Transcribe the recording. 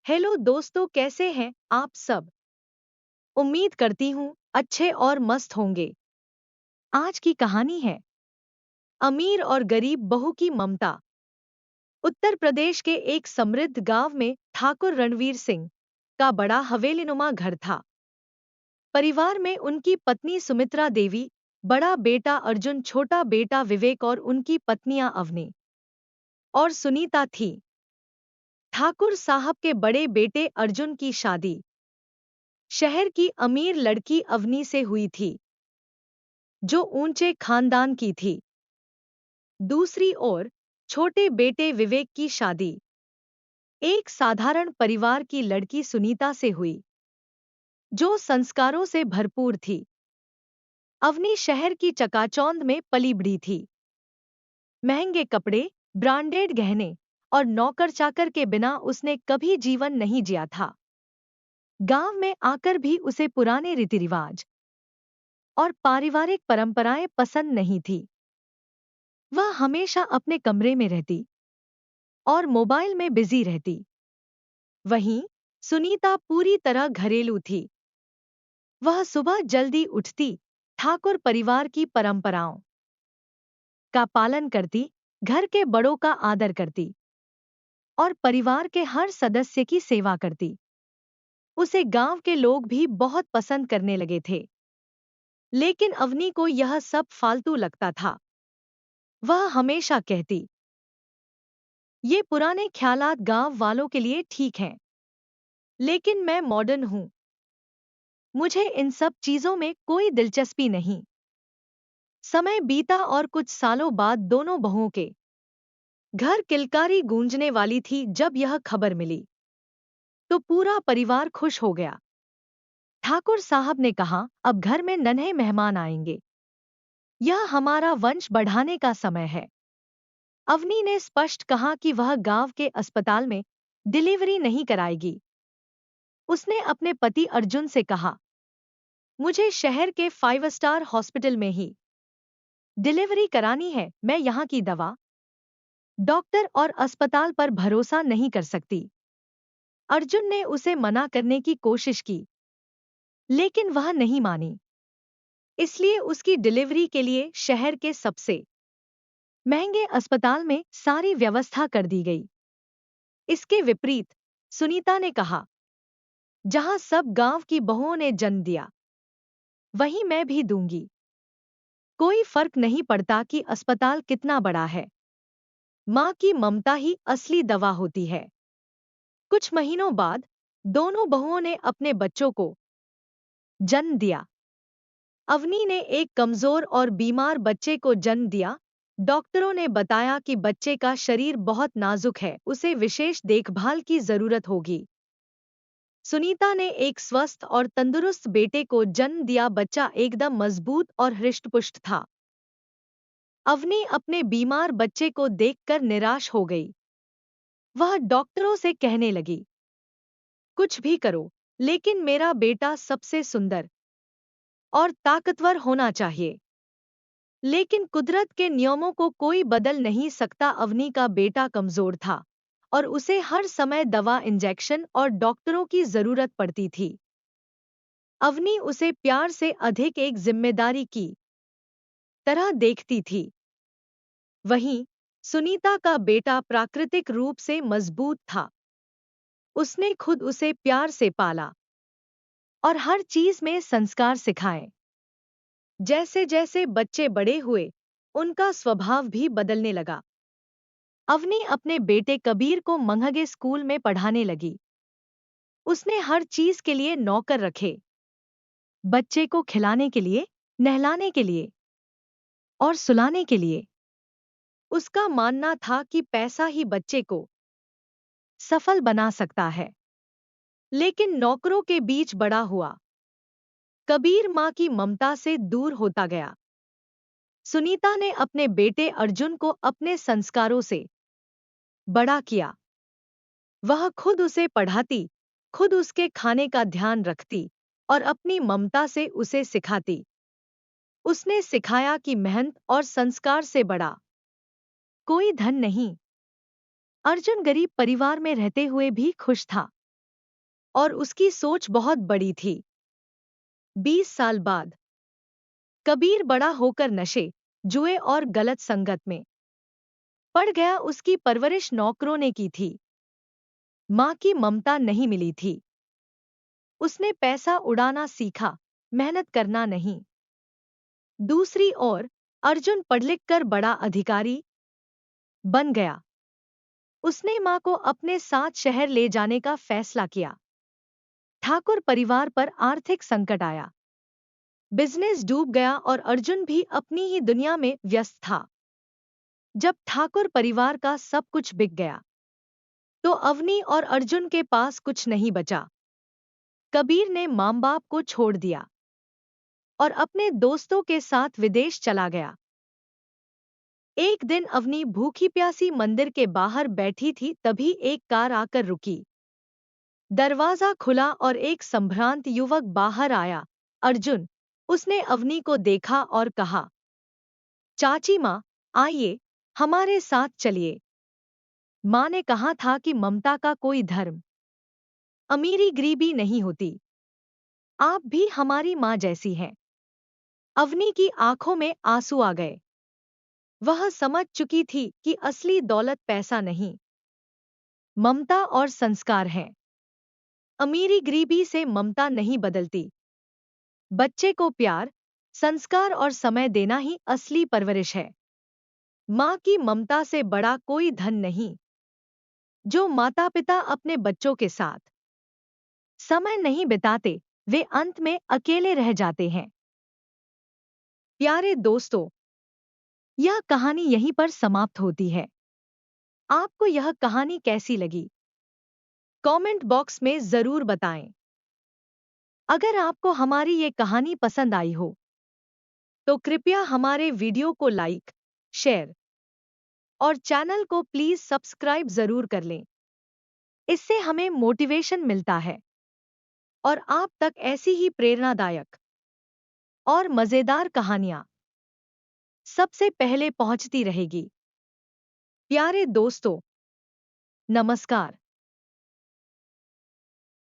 Hello दोस्तों, कैसे हैं आप सब। उम्मीद करती हूँ अच्छे और मस्त होंगे। आज की कहानी है अमीर और गरीब बहू की ममता। उत्तर प्रदेश के एक समृद्ध गांव में ठाकुर रणवीर सिंह का बड़ा हवेलीनुमा घर था। परिवार में उनकी पत्नी सुमित्रा देवी, बड़ा बेटा अर्जुन, छोटा बेटा विवेक और उनकी पत्नियां अवनी और सुनीता थी। ठाकुर साहब के बड़े बेटे अर्जुन की शादी शहर की अमीर लड़की अवनी से हुई थी, जो ऊंचे खानदान की थी। दूसरी ओर छोटे बेटे विवेक की शादी एक साधारण परिवार की लड़की सुनीता से हुई, जो संस्कारों से भरपूर थी। अवनी शहर की चकाचौंध में पली बढ़ी थी। महंगे कपड़े, ब्रांडेड गहने और नौकर चाकर के बिना उसने कभी जीवन नहीं जिया था। गांव में आकर भी उसे पुराने रीति रिवाज और पारिवारिक परंपराएं पसंद नहीं थी। वह हमेशा अपने कमरे में रहती और मोबाइल में बिजी रहती। वहीं सुनीता पूरी तरह घरेलू थी। वह सुबह जल्दी उठती, ठाकुर परिवार की परंपराओं का पालन करती, घर के बड़ों का आदर करती और परिवार के हर सदस्य की सेवा करती। उसे गांव के लोग भी बहुत पसंद करने लगे थे। लेकिन अवनी को यह सब फालतू लगता था। वह हमेशा कहती, ये पुराने ख्यालात गांव वालों के लिए ठीक हैं, लेकिन मैं मॉडर्न हूं। मुझे इन सब चीजों में कोई दिलचस्पी नहीं। समय बीता और कुछ सालों बाद दोनों बहुओं के घर किलकारी गूंजने वाली थी। जब यह खबर मिली तो पूरा परिवार खुश हो गया। ठाकुर साहब ने कहा, अब घर में नन्हे मेहमान आएंगे। यह हमारा वंश बढ़ाने का समय है। अवनी ने स्पष्ट कहा कि वह गांव के अस्पताल में डिलीवरी नहीं कराएगी। उसने अपने पति अर्जुन से कहा, मुझे शहर के 5 स्टार हॉस्पिटल में ही डिलीवरी करानी है। मैं यहाँ की दवा, डॉक्टर और अस्पताल पर भरोसा नहीं कर सकती। अर्जुन ने उसे मना करने की कोशिश की, लेकिन वह नहीं मानी। इसलिए उसकी डिलीवरी के लिए शहर के सबसे महंगे अस्पताल में सारी व्यवस्था कर दी गई। इसके विपरीत सुनीता ने कहा, जहां सब गांव की बहुओं ने जन्म दिया, वहीं मैं भी दूंगी। कोई फर्क नहीं पड़ता कि अस्पताल कितना बड़ा है। मां की ममता ही असली दवा होती है। कुछ महीनों बाद दोनों बहुओं ने अपने बच्चों को जन्म दिया। अवनी ने एक कमजोर और बीमार बच्चे को जन्म दिया। डॉक्टरों ने बताया कि बच्चे का शरीर बहुत नाजुक है, उसे विशेष देखभाल की जरूरत होगी। सुनीता ने एक स्वस्थ और तंदुरुस्त बेटे को जन्म दिया। बच्चा एकदम मजबूत और हृष्टपुष्ट था। अवनी अपने बीमार बच्चे को देखकर निराश हो गई। वह डॉक्टरों से कहने लगी, कुछ भी करो, लेकिन मेरा बेटा सबसे सुंदर और ताकतवर होना चाहिए। लेकिन कुदरत के नियमों को कोई बदल नहीं सकता। अवनी का बेटा कमजोर था और उसे हर समय दवा, इंजेक्शन और डॉक्टरों की जरूरत पड़ती थी। अवनी उसे प्यार से अधिक एक जिम्मेदारी की तरह देखती थी। वहीं सुनीता का बेटा प्राकृतिक रूप से मजबूत था। उसने खुद उसे प्यार से पाला और हर चीज में संस्कार सिखाए। जैसे जैसे बच्चे बड़े हुए, उनका स्वभाव भी बदलने लगा। अवनी अपने बेटे कबीर को महंगे स्कूल में पढ़ाने लगी। उसने हर चीज के लिए नौकर रखे, बच्चे को खिलाने के लिए, नहलाने के लिए और सुलाने के लिए। उसका मानना था कि पैसा ही बच्चे को सफल बना सकता है। लेकिन नौकरों के बीच बड़ा हुआ, कबीर मां की ममता से दूर होता गया। सुनीता ने अपने बेटे अर्जुन को अपने संस्कारों से बड़ा किया। वह खुद उसे पढ़ाती, खुद उसके खाने का ध्यान रखती और अपनी ममता से उसे सिखाती। उसने सिखाया कि मेहनत और संस्कार से बड़ा कोई धन नहीं। अर्जुन गरीब परिवार में रहते हुए भी खुश था। और उसकी सोच बहुत बड़ी थी। 20 साल बाद कबीर बड़ा होकर नशे, जुए और गलत संगत में पड़ गया। उसकी परवरिश नौकरों ने की थी। माँ की ममता नहीं मिली थी। उसने पैसा उड़ाना सीखा, मेहनत करना नहीं। दूसरी ओर अर्जुन पढ़ लिख कर बड़ा अधिकारी बन गया। उसने माँ को अपने साथ शहर ले जाने का फैसला किया। ठाकुर परिवार पर आर्थिक संकट आया। बिजनेस डूब गया और अर्जुन भी अपनी ही दुनिया में व्यस्त था। जब ठाकुर परिवार का सब कुछ बिक गया, तो अवनी और अर्जुन के पास कुछ नहीं बचा। कबीर ने माँ बाप को छोड़ दिया और अपने दोस्तों के साथ विदेश चला गया। एक दिन अवनी भूखी प्यासी मंदिर के बाहर बैठी थी, तभी एक कार आकर रुकी। दरवाजा खुला और एक संभ्रांत युवक बाहर आया। अर्जुन, उसने अवनी को देखा और कहा, चाची माँ, आइए, हमारे साथ चलिए। माँ ने कहा था कि ममता का कोई धर्म, अमीरी गरीबी नहीं होती। आप भी हमारी माँ जैसी हैं। अवनी की आंखों में आंसू आ गए। वह समझ चुकी थी कि असली दौलत पैसा नहीं, ममता और संस्कार है। अमीरी गरीबी से ममता नहीं बदलती। बच्चे को प्यार, संस्कार और समय देना ही असली परवरिश है। माँ की ममता से बड़ा कोई धन नहीं। जो माता पिता अपने बच्चों के साथ समय नहीं बिताते, वे अंत में अकेले रह जाते हैं। प्यारे दोस्तों, यह कहानी यहीं पर समाप्त होती है। आपको यह कहानी कैसी लगी? कमेंट बॉक्स में जरूर बताएं। अगर आपको हमारी ये कहानी पसंद आई हो, तो कृपया हमारे वीडियो को लाइक, शेयर और चैनल को प्लीज सब्सक्राइब जरूर कर लें। इससे हमें मोटिवेशन मिलता है और आप तक ऐसी ही प्रेरणादायक और मजेदार कहानियां सबसे पहले पहुंचती रहेगी। प्यारे दोस्तों, नमस्कार।